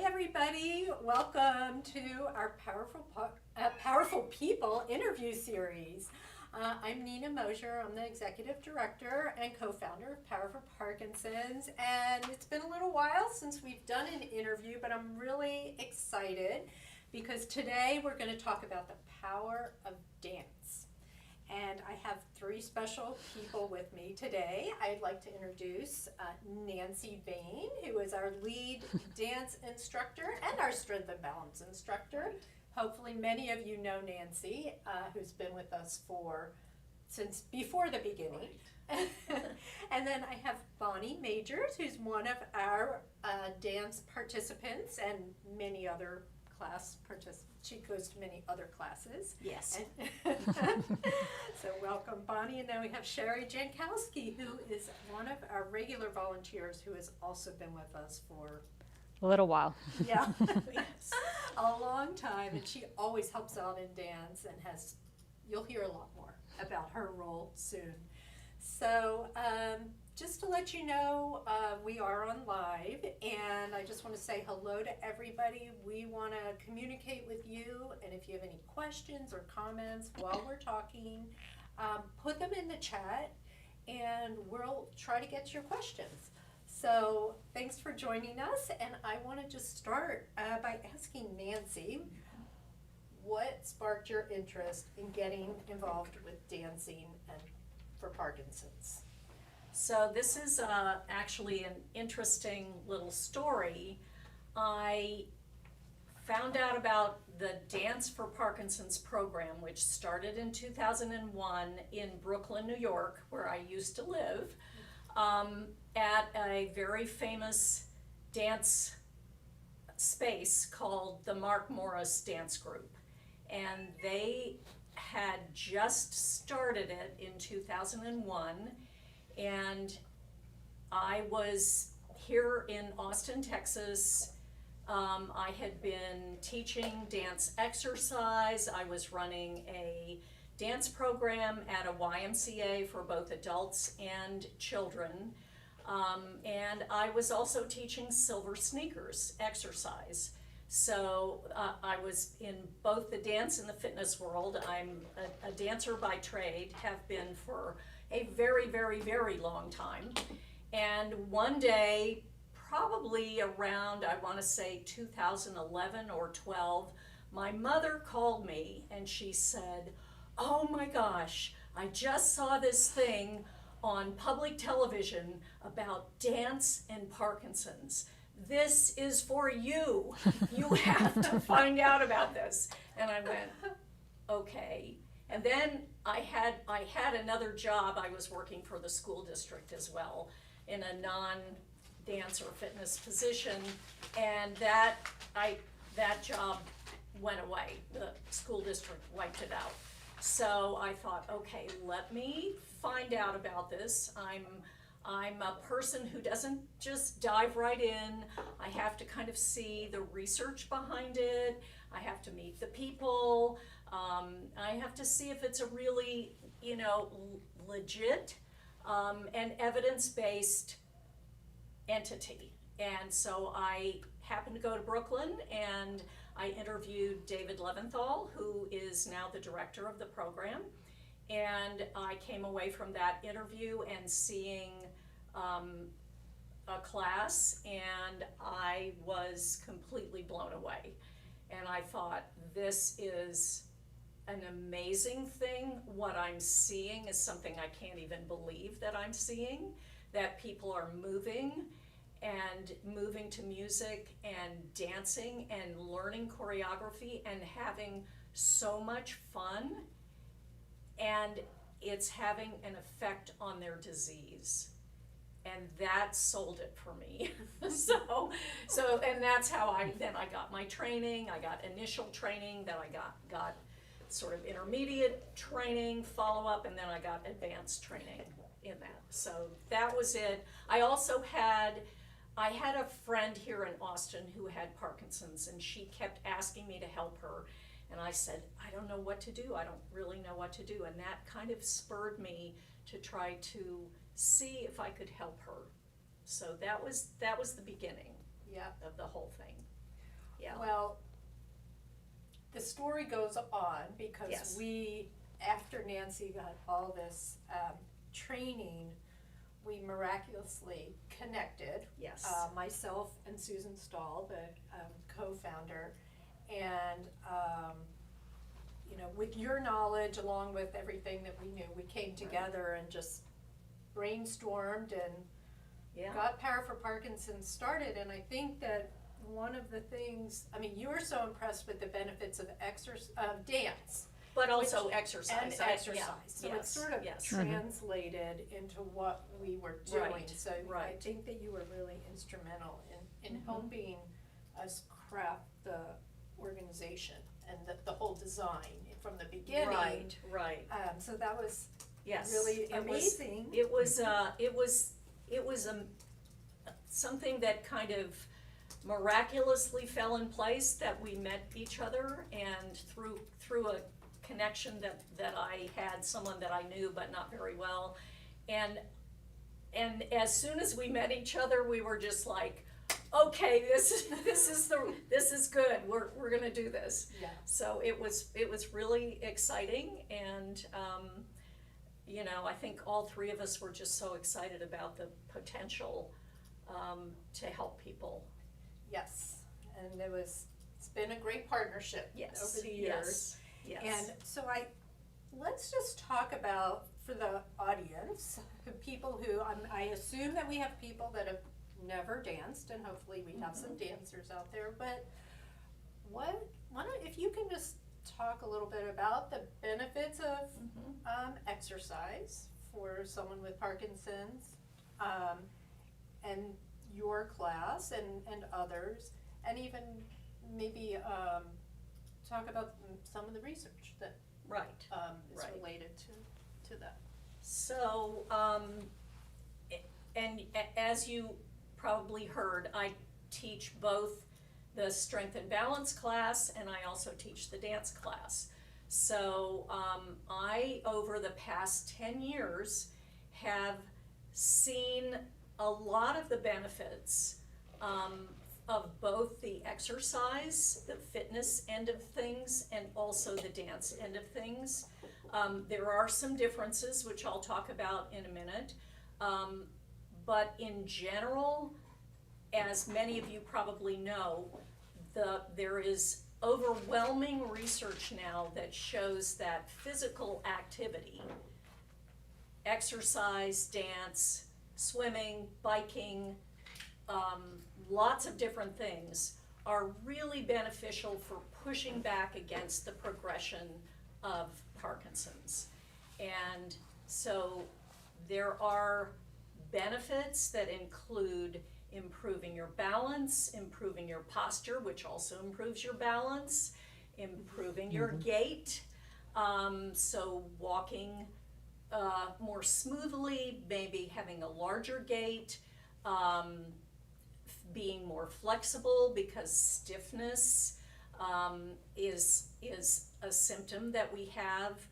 everybody. Welcome to our Powerful People interview series. I'm Nina Mosier. I'm the Executive Director and co-founder of Powerful Parkinsons. And it's been a little while since we've done an interview, but I'm really excited because today we're going to talk about the power of dance. And I have three special people with me today. I'd like to introduce Nancy Bain, who is our lead dance instructor and our strength and balance instructor. Hopefully many of you know Nancy, who's been with us since before the beginning. Right. And then I have Bonnie Majors, who's one of our dance participants and many other class participants. She goes to many other classes. Yes. So welcome, Bonnie. And then we have Sherry Jankowski, who is one of our regular volunteers who has also been with us for a little while. Yeah, a long time. And she always helps out in dance and you'll hear a lot more about her role soon. So just to let you know, we are on live, and I just want to say hello to everybody. We want to communicate with you, and if you have any questions or comments while we're talking, put them in the chat, and we'll try to get to your questions. So thanks for joining us, and I want to just start by asking Nancy, what sparked your interest in getting involved with dancing and for Parkinson's? So this is actually an interesting little story. I found out about the Dance for Parkinson's program, which started in 2001 in Brooklyn, New York, where I used to live, at a very famous dance space called the Mark Morris Dance Group. And they had just started it in 2001. And I was here in Austin, Texas. I had been teaching dance exercise. I was running a dance program at a YMCA for both adults and children. And I was also teaching silver sneakers exercise. So I was in both the dance and the fitness world. I'm a dancer by trade, have been for a very, very, very long time. And one day, probably around, I want to say 2011 or 12, my mother called me and she said, "Oh my gosh, I just saw this thing on public television about dance and Parkinson's. This is for you. You have to find out about this." And I went, okay. And then I had another job. I was working for the school district as well in a non-dance or fitness position, and that job went away. The school district wiped it out. So I thought, okay, let me find out about this. I'm a person who doesn't just dive right in. I have to kind of see the research behind it. I have to meet the people. I have to see if it's a really, legit and evidence-based entity. And so I happened to go to Brooklyn and I interviewed David Leventhal, who is now the director of the program. And I came away from that interview and seeing a class, and I was completely blown away. And I thought, this is an amazing thing. What I'm seeing is something I can't even believe that I'm seeing, that people are moving to music and dancing and learning choreography and having so much fun, and it's having an effect on their disease. And that sold it for me. so, and that's how I got my training. I got initial training, then I got sort of intermediate training, follow-up, and then I got advanced training in that. So that was it. I had a friend here in Austin who had Parkinson's, and she kept asking me to help her. And I said, I don't know what to do. I don't really know what to do. And that kind of spurred me to try to see if I could help her. So that was the beginning of the whole thing. Yeah. Well, the story goes on because Yes. we, after Nancy got all this training, we miraculously connected. Yes. Myself and Susan Stahl, the co-founder, and you know, with your knowledge, along with everything that we knew, we came together and just brainstormed and Yeah. got Power for Parkinson's started. And I think that one of the things, I mean, you were so impressed with the benefits of dance. But also exercise. And I- exercise. yeah, So yes, it's sort of yes. translated into what we were doing. Right, So I right. think that you were really instrumental in Mhm. helping us craft the organization and the whole design from the beginning. Right, right. So that was Yes. really It was- amazing. It was something that kind of miraculously fell in place, that we met each other, and through a connection that I had, someone that I knew but not very well, and as soon as we met each other, we were just like, okay, this is good. We're gonna do this. Yeah. So it was really exciting, and you know, I think all three of us were just so excited about the potential to help people. Yes, and it's been a great partnership Yes. over the years. Yes. And so let's just talk about, for the audience, the people who, I assume that we have people that have never danced, and hopefully we have some dancers out there, but if you can just talk a little bit about the benefits of exercise for someone with Parkinson's, and your class and others, and even maybe talk about some of the research that Right. is Right. related to that. So, and as you probably heard, I teach both the strength and balance class, and I also teach the dance class. So, I, over the past 10 years, have seen a lot of the benefits of both the exercise, the fitness end of things, and also the dance end of things. There are some differences, which I'll talk about in a minute, but in general, as many of you probably know, there is overwhelming research now that shows that physical activity, exercise, dance, swimming, biking, lots of different things, are really beneficial for pushing back against the progression of Parkinson's. And so there are benefits that include improving your balance, improving your posture, which also improves your balance, improving your gait, so walking more smoothly, maybe having a larger gait, being more flexible, because stiffness is a symptom that we have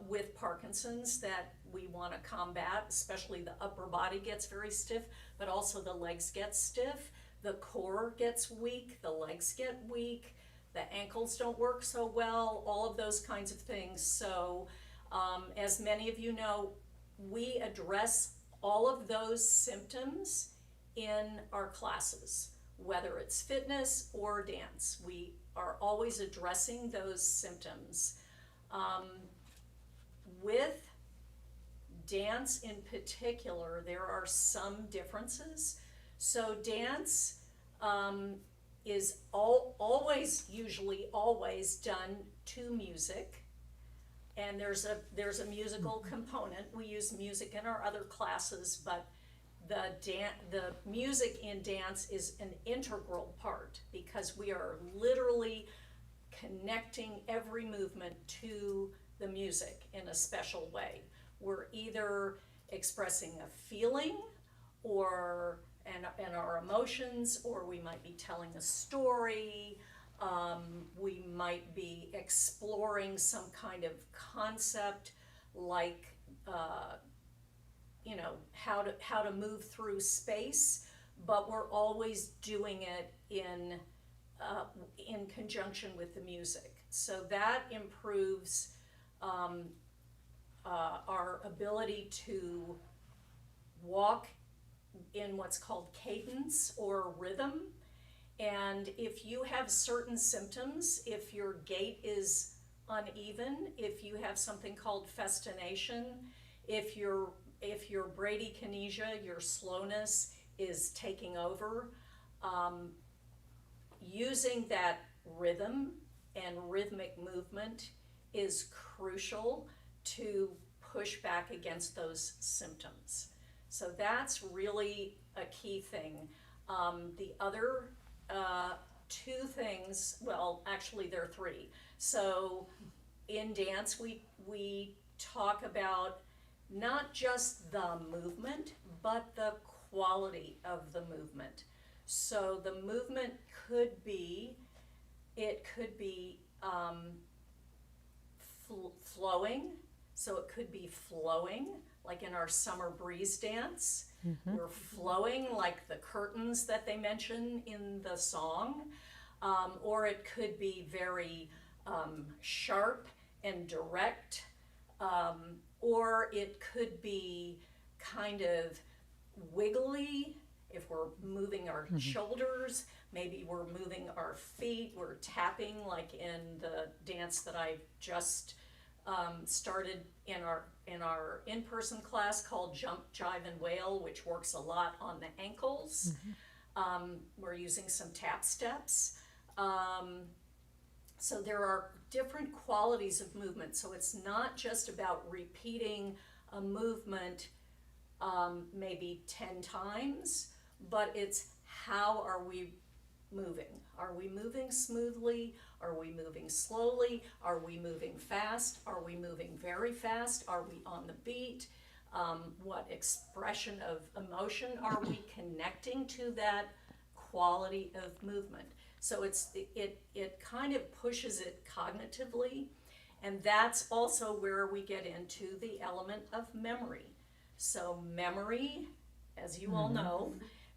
with Parkinson's that we want to combat. Especially the upper body gets very stiff, but also the legs get stiff, the core gets weak, the legs get weak, the ankles don't work so well, all of those kinds of things. So as many of you know, we address all of those symptoms in our classes, whether it's fitness or dance. We are always addressing those symptoms. With dance in particular, there are some differences. So dance is usually always done to music, and there's a musical component. We use music in our other classes, but the music in dance is an integral part, because we are literally connecting every movement to the music in a special way. We're either expressing a feeling and our emotions, or we might be telling a story, we might be exploring some kind of concept, like how to move through space, but we're always doing it in in conjunction with the music. So that improves our ability to walk in what's called cadence or rhythm. And if you have certain symptoms, if your gait is uneven, if you have something called festination, if your bradykinesia, your slowness is taking over, using that rhythm and rhythmic movement is crucial to push back against those symptoms. So that's really a key thing. The other two things, well, actually there are three. So in dance, we talk about not just the movement, but the quality of the movement. So the movement could be, flowing. So it could be flowing, like in our summer breeze dance. We're flowing like the curtains that they mention in the song. Or it could be very sharp and direct. Or it could be kind of wiggly if we're moving our shoulders. Maybe we're moving our feet, we're tapping like in the dance that I just started in our in-person class called Jump, Jive, and Wail, which works a lot on the ankles. We're using some tap steps. So there are different qualities of movement. So it's not just about repeating a movement maybe 10 times, but it's how are we moving? Are we moving smoothly? Are we moving slowly? Are we moving fast? Are we moving very fast? Are we on the beat? What expression of emotion are we connecting to that quality of movement? So it kind of pushes it cognitively, and that's also where we get into the element of memory. So memory, as you all know,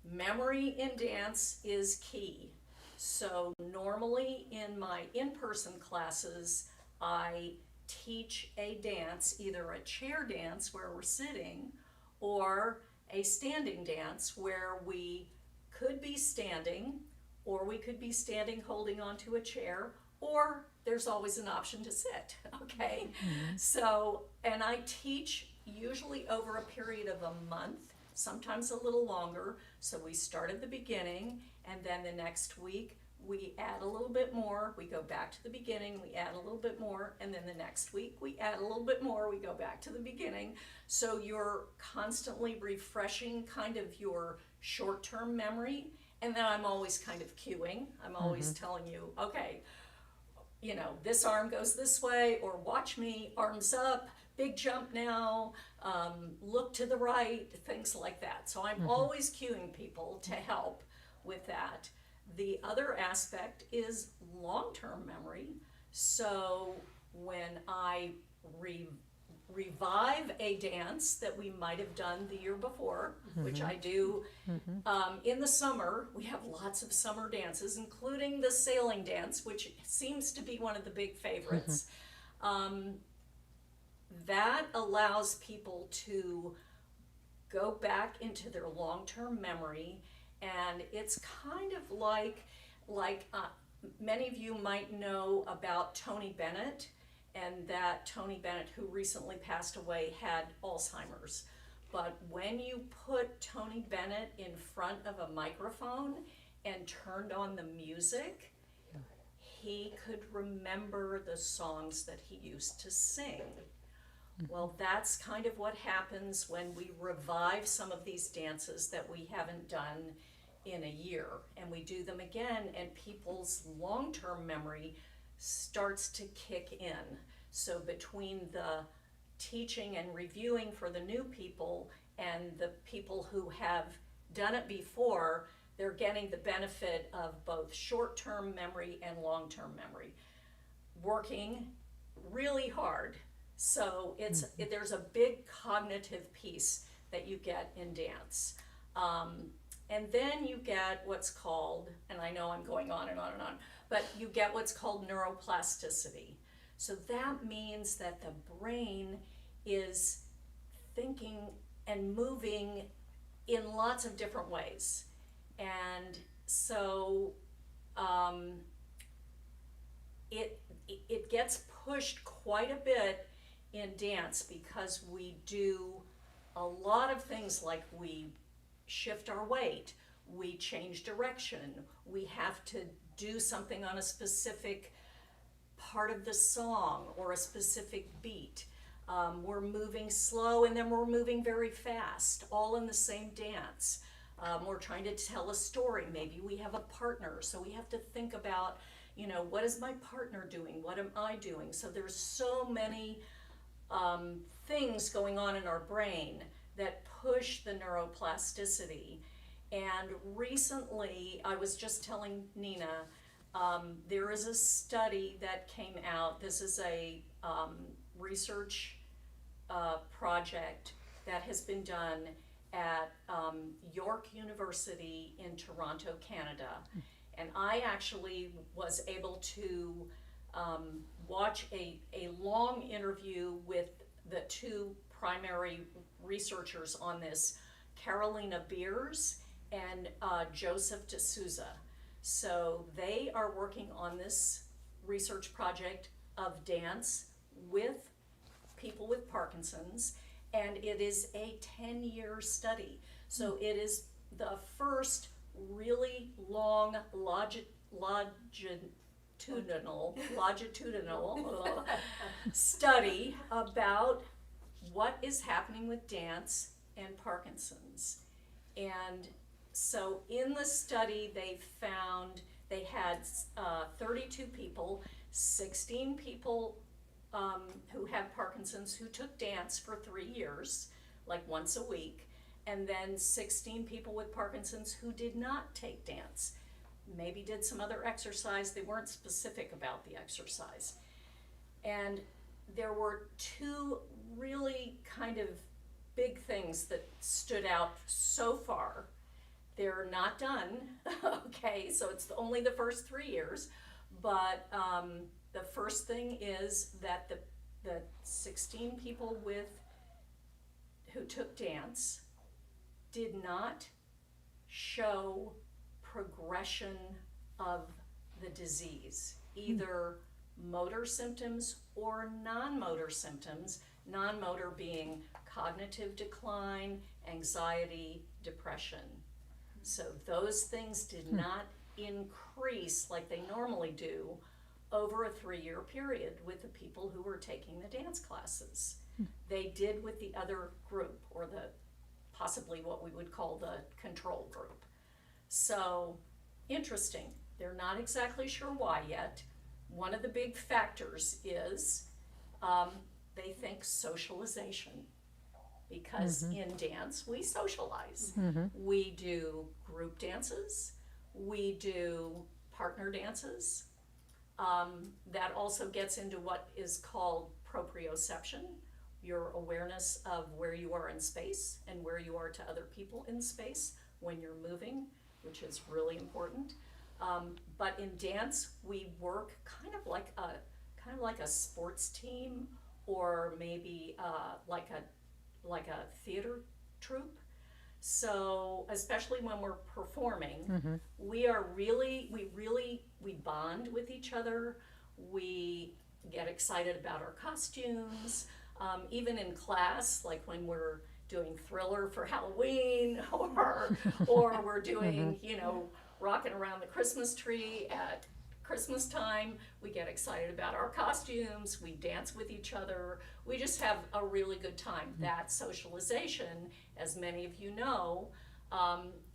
memory in dance is key. So normally in my in-person classes, I teach a dance, either a chair dance where we're sitting, or a standing dance where we could be standing, or we could be standing holding onto a chair, or there's always an option to sit, okay? So, and I teach usually over a period of a month, sometimes a little longer. So we start at the beginning, and then the next week we add a little bit more, we go back to the beginning, we add a little bit more, and then the next week we add a little bit more, we go back to the beginning. So you're constantly refreshing kind of your short-term memory, and then I'm always kind of cueing. I'm always telling you, okay, you know, this arm goes this way, or watch me, arms up, big jump now, look to the right, things like that. So I'm always cueing people to help with that. The other aspect is long-term memory. So when I revive a dance that we might have done the year before, which I do in the summer, we have lots of summer dances, including the sailing dance, which seems to be one of the big favorites. That allows people to go back into their long-term memory, and it's kind of like many of you might know about Tony Bennett, and that Tony Bennett, who recently passed away, had Alzheimer's. But when you put Tony Bennett in front of a microphone and turned on the music, he could remember the songs that he used to sing. Well, that's kind of what happens when we revive some of these dances that we haven't done in a year, and we do them again, and people's long-term memory starts to kick in. So between the teaching and reviewing for the new people and the people who have done it before, they're getting the benefit of both short-term memory and long-term memory, working really hard. So there's a big cognitive piece that you get in dance. And then you get what's called, and I know I'm going on and on and on, but you get what's called neuroplasticity. So that means that the brain is thinking and moving in lots of different ways. And so it gets pushed quite a bit in dance because we do a lot of things, like we shift our weight, we change direction, we have to do something on a specific part of the song or a specific beat. We're moving slow and then we're moving very fast, all in the same dance. We're trying to tell a story. Maybe we have a partner, so we have to think about, what is my partner doing? What am I doing? So there's so many things going on in our brain that push the neuroplasticity. And recently, I was just telling Nina, there is a study that came out. This is a research project that has been done at York University in Toronto, Canada. And I actually was able to watch a long interview with the two primary researchers on this, Carolina Beers and Joseph D'Souza. So they are working on this research project of dance with people with Parkinson's, and it is a 10-year study. So it is the first really long longitudinal study about what is happening with dance and Parkinson's. And so in the study they had 32 people, 16 people who had Parkinson's who took dance for 3 years, like once a week, and then 16 people with Parkinson's who did not take dance, maybe did some other exercise. They weren't specific about the exercise. And there were two really kind of big things that stood out so far. They're not done, okay, so it's only the first 3 years, but the first thing is that the 16 people who took dance did not show progression of the disease, either motor symptoms or non-motor symptoms, non-motor being cognitive decline, anxiety, depression. So those things did not increase like they normally do over a 3-year period with the people who were taking the dance classes. They did with the other group, or possibly what we would call the control group. So interesting. They're not exactly sure why yet. One of the big factors is they think socialization, because in dance we socialize. We do group dances, we do partner dances. That also gets into what is called proprioception, your awareness of where you are in space and where you are to other people in space when you're moving, which is really important. But in dance, we work kind of like a sports team, or maybe like a theater troupe. So especially when we're performing, we bond with each other. We get excited about our costumes. Even in class, like when we're doing Thriller for Halloween, or we're doing, rocking around the Christmas tree at Christmas time, we get excited about our costumes, we dance with each other, we just have a really good time. That socialization, as many of you know,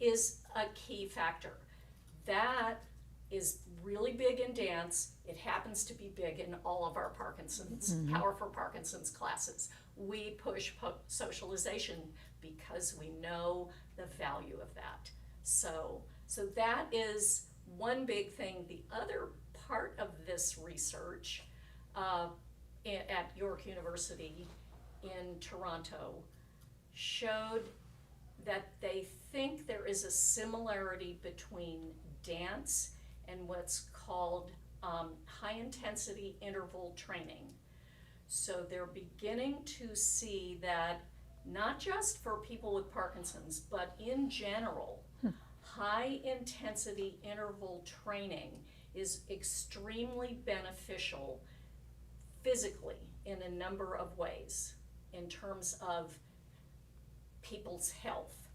is a key factor. That is really big in dance. It happens to be big in all of our Parkinson's, Powerful Parkinson's classes. We push socialization because we know the value of that. So that is one big thing. The other part of this research at York University in Toronto showed that they think there is a similarity between dance and what's called high-intensity interval training. So they're beginning to see that not just for people with Parkinson's, but in general, high-intensity interval training is extremely beneficial physically in a number of ways in terms of people's health.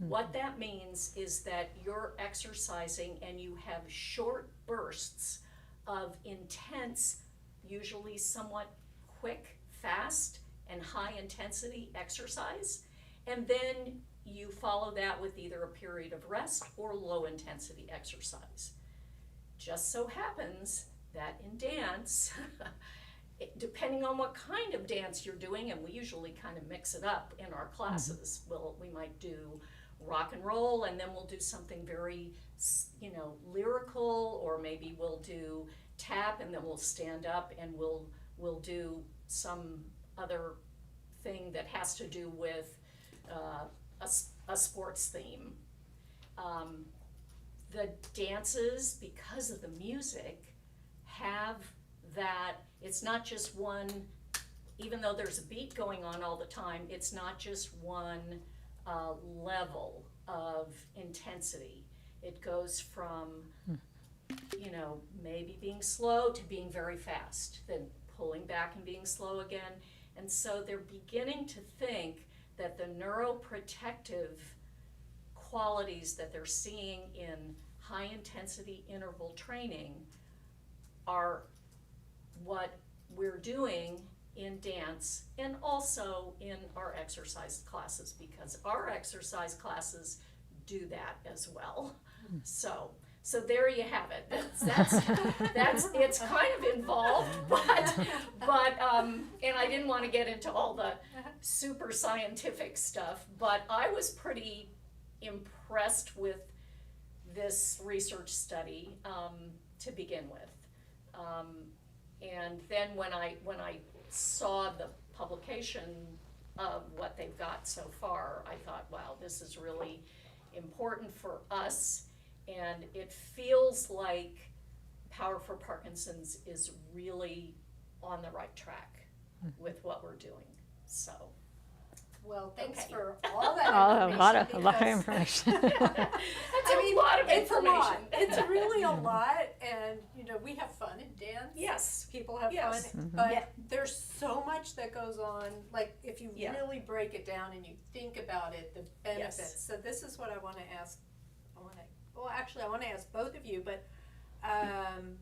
What that means is that you're exercising and you have short bursts of intense, usually somewhat quick, fast, and high intensity exercise, and then you follow that with either a period of rest or low intensity exercise. Just so happens that in dance, depending on what kind of dance you're doing, and we usually kind of mix it up in our classes, we might do rock and roll, and then we'll do something very, lyrical, or maybe we'll do tap, and then we'll stand up, and we'll do some other thing that has to do with a sports theme. The dances, because of the music, have that, it's not just one, even though there's a beat going on all the time, it's not just one level of intensity. It goes from, maybe being slow to being very fast, then pulling back and being slow again. And so they're beginning to think that the neuroprotective qualities that they're seeing in high intensity interval training are what we're doing in dance and also in our exercise classes, because our exercise classes do that as well. So there you have it. That's it's kind of involved, but and I didn't want to get into all the super scientific stuff, but I was pretty impressed with this research study to begin with, and then when I saw the publication of what they've got so far, I thought, wow, this is really important for us, and it feels like Power for Parkinson's is really on the right track with what we're doing. So. Well, thanks Okay. for all that A lot of information. information. That's a lot of It's a information. lot. It's really a lot, and we have fun in dance. Yes. People have Yes. fun, but Yeah. there's so much that goes on. Like if you Yeah. really break it down and you think about it, the benefits. Yes. So this is what I want to ask. I want to ask both of you, but I'm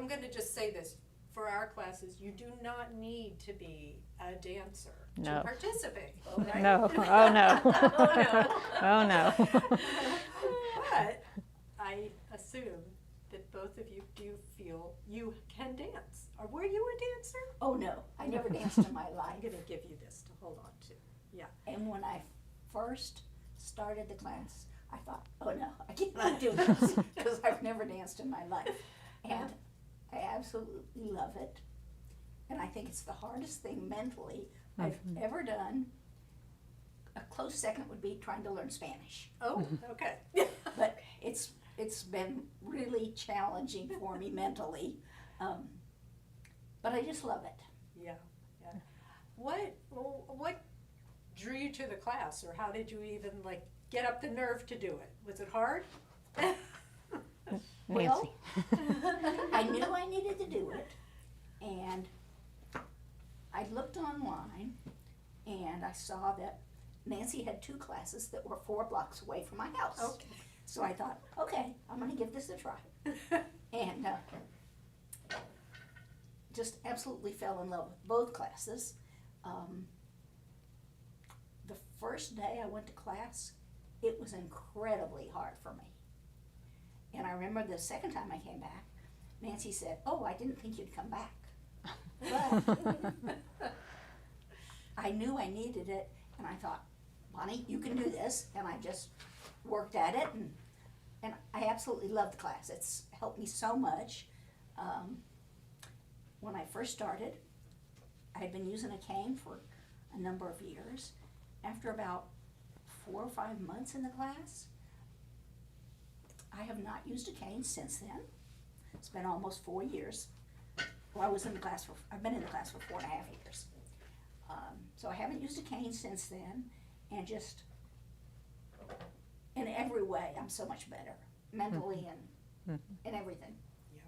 going to just say this. For our classes, you do not need to be a dancer to No. participate, right? No. Oh no. Oh no. Oh no. But I assume that both of you do feel you can dance. Or were you a dancer? Oh, no, I never danced in my life. I'm going to give you this to hold on to. Yeah. And when I first started the class, I thought, oh no, I cannot do this, because I've never danced in my life. And I absolutely love it. And I think it's the hardest thing mentally I've ever done. A close second would be trying to learn Spanish. Oh, okay. But it's been really challenging for me mentally. But I just love it. Yeah. What drew you to the class, or how did you even get up the nerve to do it? Was it hard? Nancy. I knew I needed to do it, and I looked online, and I saw that Nancy had 2 classes that were 4 blocks away from my house. Okay. So I thought, okay, I'm going to give this a try. And just absolutely fell in love with both classes. The first day I went to class, it was incredibly hard for me. And I remember the second time I came back, Nancy said, oh, I didn't think you'd come back. But I knew I needed it, and I thought, Bonnie, you can do this. And I just worked at it, and I absolutely loved the class. It's helped me so much. When I first started, I had been using a cane for a number of years, after about 4 or 5 months in the class, I have not used a cane since then. It's been almost 4 years. Well, I've been in the class for 4.5 years. So I haven't used a cane since then, and just in every way, I'm so much better, mentally and everything. Yeah,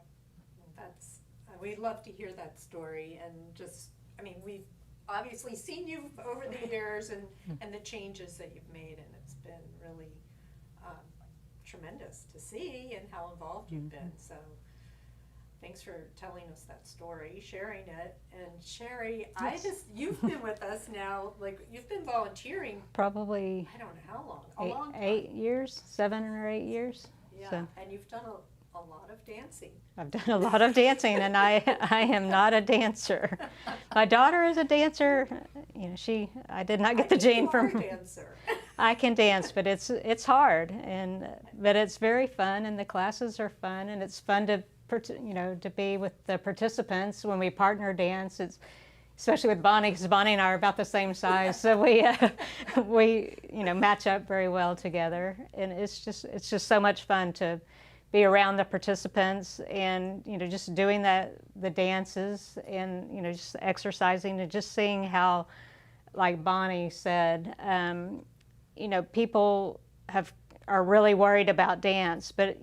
well, that's, we'd love to hear that story, and just, I mean, we've obviously seen you over the years and the changes that you've made, and it's been really tremendous to see and how involved you've been. So thanks for telling us that story, sharing it. And Sherry, Yes. you've been with us now, like, you've been volunteering, Probably I don't know how long, a long time. 8 years, 7 or 8 years. Yeah, So and you've done a lot of dancing. I've done a lot of dancing, and I am not a dancer. My daughter is a dancer. You know, I did not get the gene You are from. a dancer. I can dance, but it's hard, but it's very fun, and the classes are fun, and it's fun to to be with the participants when we partner dance. It's especially with Bonnie, because Bonnie and I are about the same size, so we match up very well together, and it's just so much fun to be around the participants and just doing the dances and just exercising and just seeing how, like Bonnie said, people are really worried about dance, but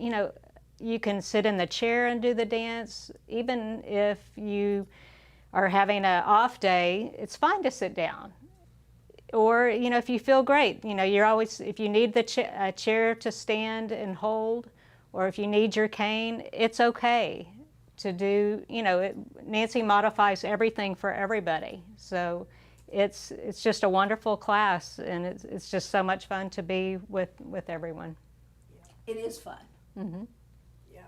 you can sit in the chair and do the dance. Even if you are having an off day, it's fine to sit down. Or if you feel great, you're always, if you need a chair to stand and hold, or if you need your cane, it's okay to do. Nancy modifies everything for everybody, so it's just a wonderful class, and it's just so much fun to be with everyone. It is fun. Mm-hmm. Yeah.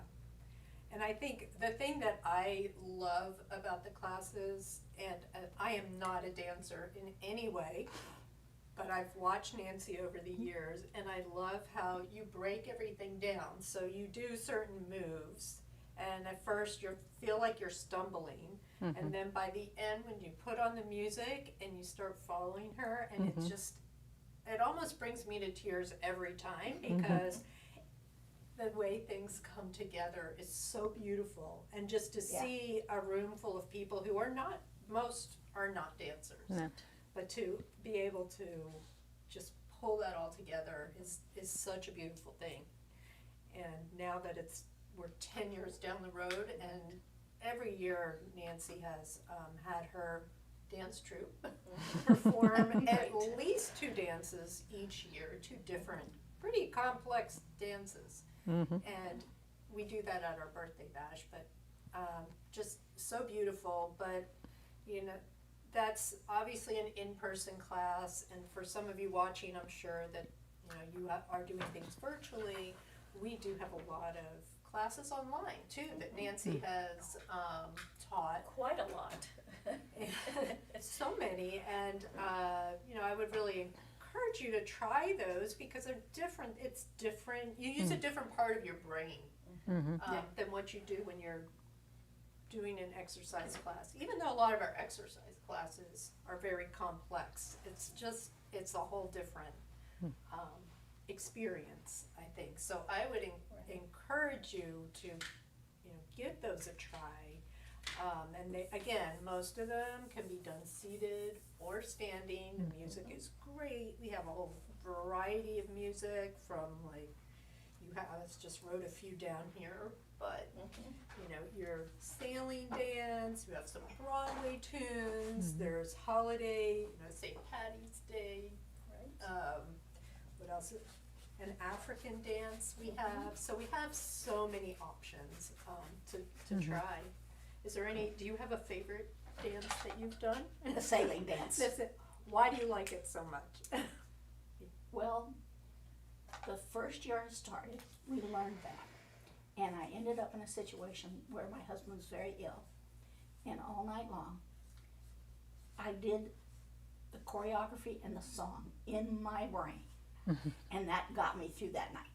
And I think the thing that I love about the classes, and I am not a dancer in any way, but I've watched Nancy over the years, and I love how you break everything down. So you do certain moves, and at first you feel like you're stumbling, and then by the end when you put on the music and you start following her, and it's just, it almost brings me to tears every time, because the way things come together is so beautiful. And just to see a room full of people who are not, most are not dancers. No. But to be able to just pull that all together is such a beautiful thing. And now that we're 10 years down the road, and every year Nancy has had her dance troupe perform at least 2 dances each year, 2 different, pretty complex dances. And we do that at our birthday bash, but just so beautiful. But that's obviously an in-person class, and for some of you watching, I'm sure that you are doing things virtually. We do have a lot of classes online too that Nancy has taught. Quite a lot. So many, and I would really encourage you to try those, because they're different. It's different. You use a different part of your brain than what you do when you're doing an exercise class. Even though a lot of our exercise classes are very complex, it's a whole different experience, I think. So I would encourage you to give those a try. And again, most of them can be done seated or standing. The music is great. We have a whole variety of music from, like, I just wrote a few down here, but your sailing dance, you have some Broadway tunes, there's holiday, St. Patty's Day, what else? An African dance we have. So we have so many options to try. Is there do you have a favorite dance that you've done? The sailing dance. Why do you like it so much? Well, the first year I started, we learned that. And I ended up in a situation where my husband was very ill. And all night long, I did the choreography and the song in my brain. And that got me through that night.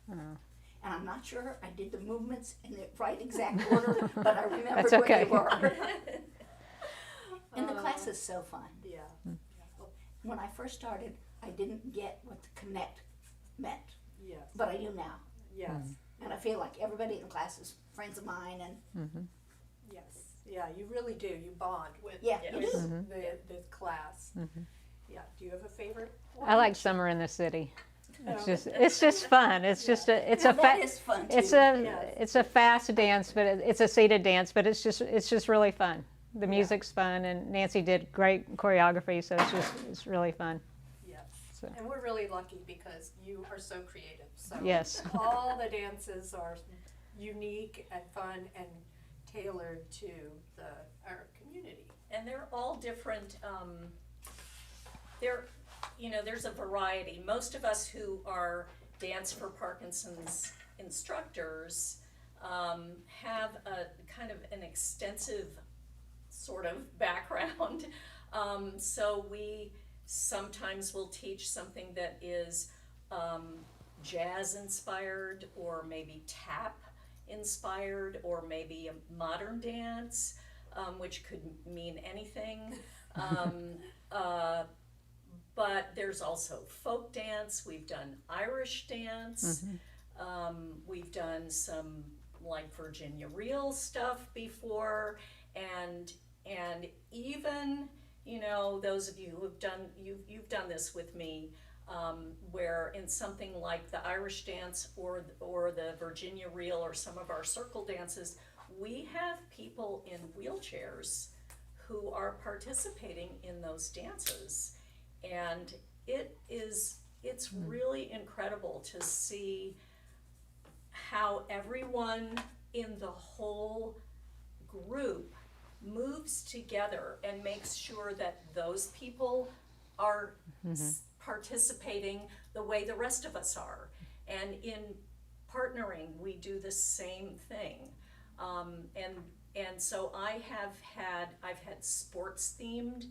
And I'm not sure I did the movements in the right exact order, but I remembered what they were. And the class is so fun. Yeah. when I first started, I didn't get what the connect meant, Yes. but I do now. Yes. And I feel like everybody in the class is friends of mine, and Yes. Yeah, you really do. You bond with, yeah, Yeah. you with do. the class. Yeah. Do you have a favorite one? I like summer in the city. No. It's just fun. It's just it's Now a that fa- is fun it's too. a Yes. it's a fast dance, but it's a seated dance. But it's just really fun. The Yeah. music's fun, and Nancy did great choreography, so it's really fun. Yes. So. And we're really lucky because you are so creative. So Yes. all the dances are unique and fun and tailored to our community. And they're all different, there's a variety. Most of us who are Dance for Parkinson's instructors have a kind of an extensive sort of background. So we sometimes will teach something that is jazz inspired, or maybe tap inspired, or maybe a modern dance, which could mean anything. But there's also folk dance. We've done Irish dance. We've done some like Virginia reel stuff before, and even those of you who have done you've done this with me, where in something like the Irish dance or the Virginia reel or some of our circle dances, we have people in wheelchairs who are participating in those dances. And it's really incredible to see how everyone in the whole group moves together and makes sure that those people are participating the way the rest of us are. And in partnering, we do the same thing. And so I've had sports themed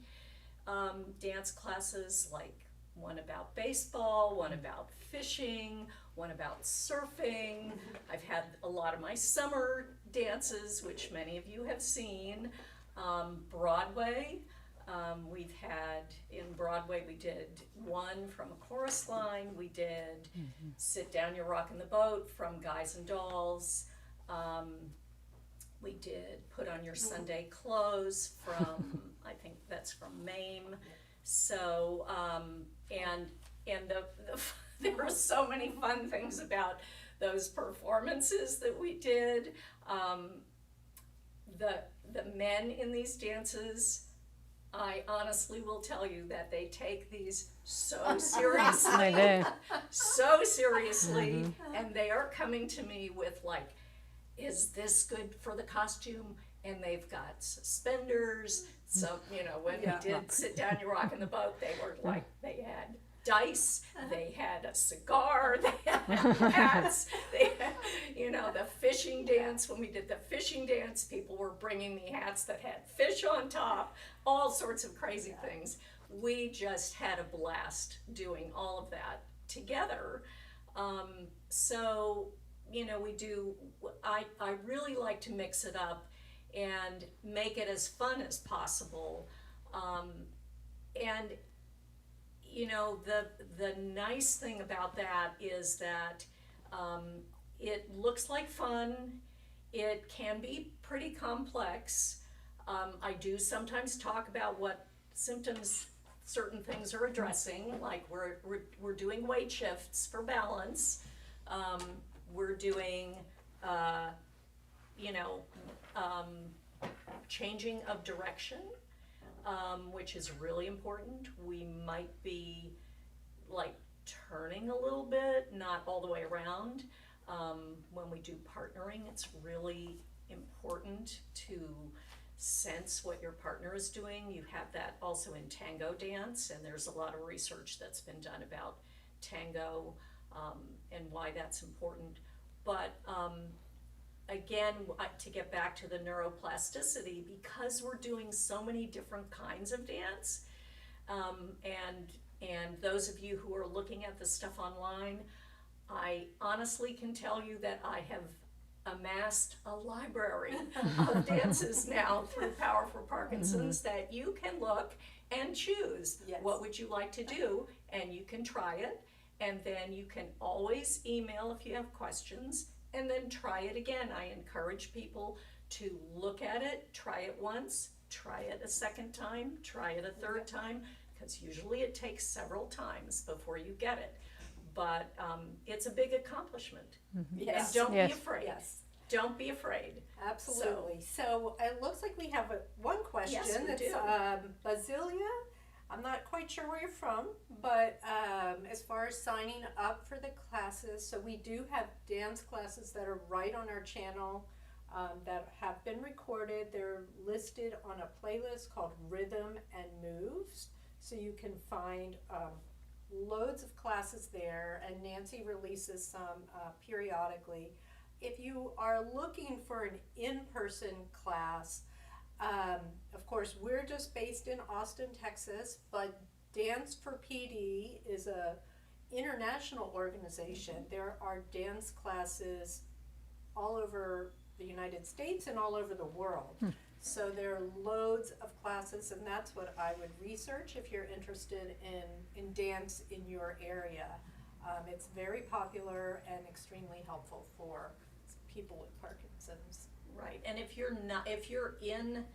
dance classes, like one about baseball, one about fishing, one about surfing. I've had a lot of my summer dances, which many of you have seen. Broadway, in Broadway we did one from a chorus line. We did Sit Down, You're Rockin' the Boat from Guys and Dolls. We did Put On Your Sunday Clothes from, I think that's from Maine. So, and there were so many fun things about those performances that we did. The men in these dances, I honestly will tell you that they take these so seriously. They do. So seriously, and they are coming to me with like, is this good for the costume? And they've got suspenders. So, when we did Sit Down, You Rock in the Boat, they were like, they had dice, they had a cigar, they had hats, they had, the fishing dance. When we did the fishing dance, people were bringing me hats that had fish on top, all sorts of crazy things. We just had a blast doing all of that together. So, I really like to mix it up and make it as fun as possible. And the nice thing about that is that it looks like fun. It can be pretty complex. I do sometimes talk about what symptoms certain things are addressing, like we're doing weight shifts for balance. We're doing changing of direction, which is really important. We might be like turning a little bit, not all the way around. When we do partnering, it's really important to sense what your partner is doing. You have that also in tango dance, and there's a lot of research that's been done about tango and why that's important. But again, to get back to the neuroplasticity, because we're doing so many different kinds of dance, and those of you who are looking at the stuff online, I honestly can tell you that I have amassed a library of dances now through Power for Parkinson's that you can look and choose. Yes. What would you like to do? And you can try it, and then you can always email if you have questions, and then try it again. I encourage people to look at it, try it once, try it a second time, try it a third time, because usually it takes several times before you get it. But it's a big accomplishment. Yes. And don't Yes. be afraid. Yes. Don't be afraid. Absolutely. So it looks like we have one question. Yes, we It's do. Basilia. I'm not quite sure where you're from, but as far as signing up for the classes, so we do have dance classes that are right on our channel that have been recorded. They're listed on a playlist called Rhythm and Moves, so you can find loads of classes there, and Nancy releases some periodically. If you are looking for an in-person class, of course, we're just based in Austin, Texas, but Dance for PD is a international organization. There are dance classes all over the United States and all over the world. So there are loads of classes, and that's what I would research if you're interested in dance in your area. It's very popular and extremely helpful for people with Parkinson's. Right, and if you're in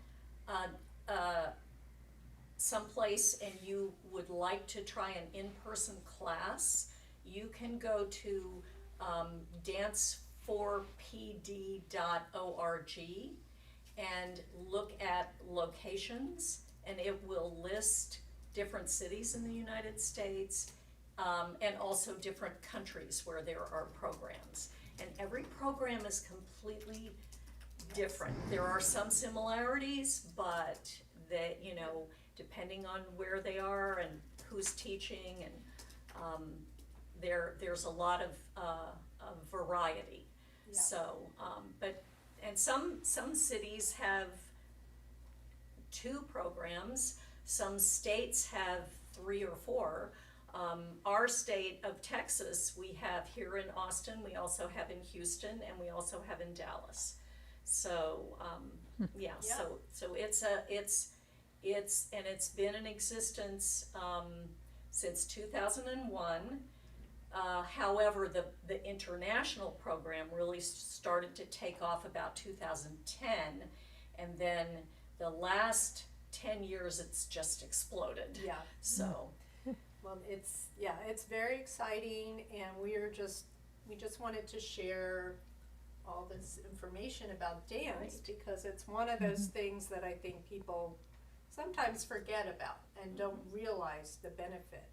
someplace and you would like to try an in-person class, you can go to danceforpd.org and look at locations, and it will list different cities in the United States and also different countries where there are programs. And every program is completely different. There are some similarities, but that, depending on where they are and who's teaching, and there's a lot of variety. Yeah. So, and some cities have 2 programs. Some states have 3 or 4. Our state of Texas, we have here in Austin, we also have in Houston, and we also have in Dallas. So, so it's been in existence since 2001. However, the international program really started to take off about 2010, and then the last 10 years it's just exploded. Yeah. So. Well, it's very exciting, and we just wanted to share all this information about dance, because it's one of those things that I think people sometimes forget about and don't realize the benefit.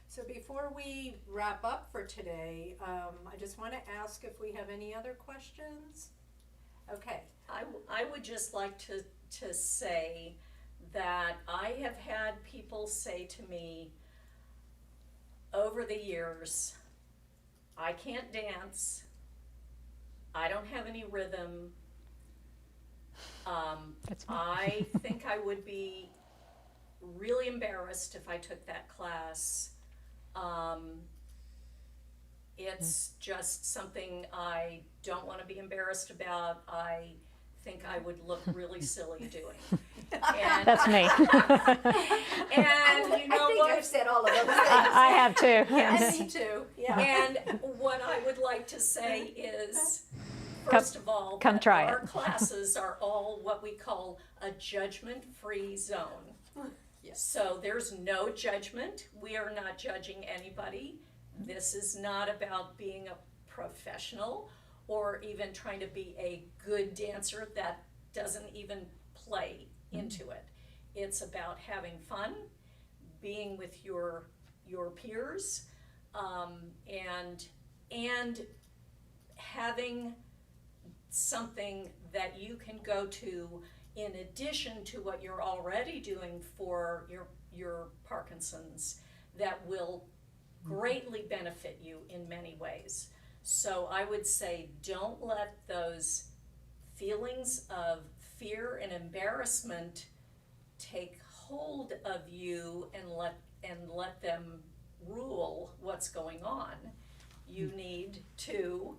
So before we wrap up for today, I just want to ask if we have any other questions. Okay. I would just like to say that I have had people say to me over the years, I can't dance, I don't have any rhythm, I think I would be really embarrassed if I took that class. It's just something I don't want to be embarrassed about. I think I would look really silly doing. And, That's me. and you know I think what? I've said all of those things. I have too. Yes. Me too. Yeah. And what I would like to say is, first of all, come that try our it. classes are all what we call a judgment-free zone. Yes. So there's no judgment. We are not judging anybody. This is not about being a professional or even trying to be a good dancer. That doesn't even play into it. It's about having fun, being with your peers, and having something that you can go to in addition to what you're already doing for your Parkinson's that will greatly benefit you in many ways. So I would say, don't let those feelings of fear and embarrassment take hold of you and let them rule what's going on. You need to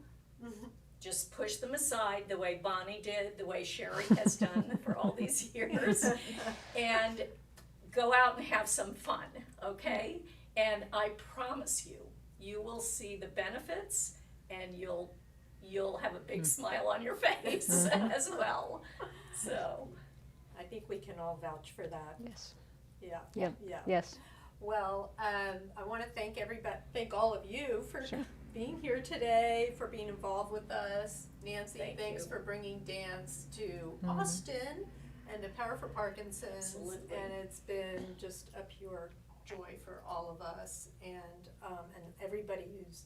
just push push them aside the way Bonnie did, the way Sherry has done for all these years, and go out and have some fun, okay? And I promise you, you will see the benefits, and you'll have a big smile on your face as well. So I think we can all vouch for that. Yes. Yeah. Yep. Yeah. Yes. Well, I want to thank thank all of you for Sure. being here today, for being involved with us. Nancy, Thank thanks you. for bringing dance to Austin and to Power for Parkinson's. Absolutely. And it's been just a pure joy for all of us and everybody who's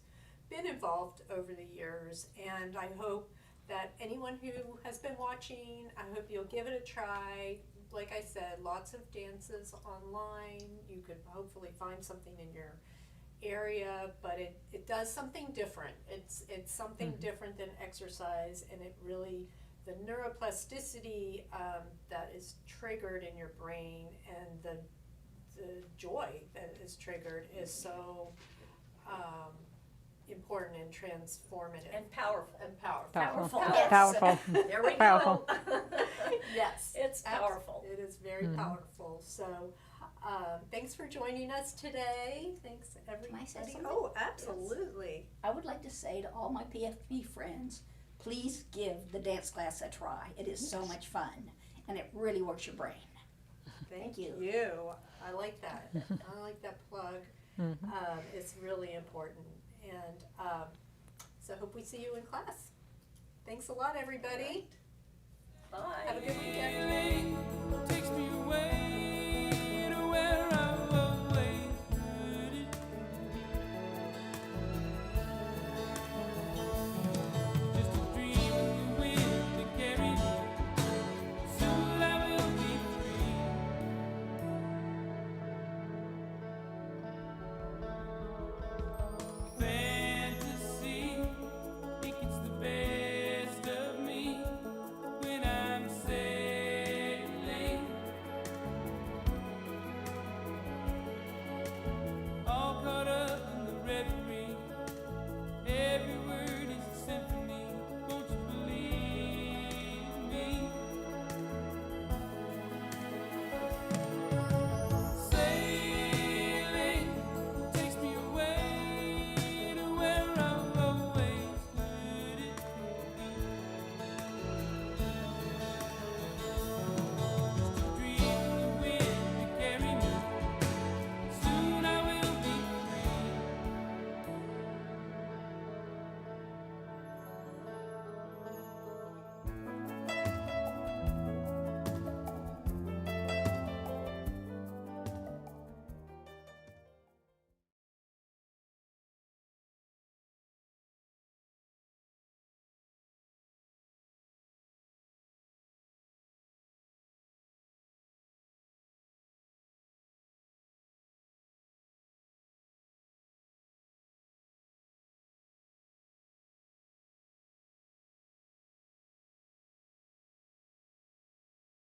been involved over the years. And I hope that anyone who has been watching, I hope you'll give it a try. Like I said, lots of dances online. You could hopefully find something in your area, but it does something different. It's something different than exercise, and it really, the neuroplasticity that is triggered in your brain and the joy that is triggered is so important and transformative. and powerful. And powerful. Powerful. Yes. Powerful. There we Powerful. go. Yes. It's powerful. It is very powerful. So, thanks for joining us today. Thanks, everybody. Can I say something? Oh, absolutely. I would like to say to all my PFP friends, please give the dance class a try. It is so much fun, and it really works your brain. Thank Thank you. you. I like that. I like that plug. It's really important. And so, hope we see you in class. Thanks a lot, everybody. Bye. Have a good weekend. Takes me away.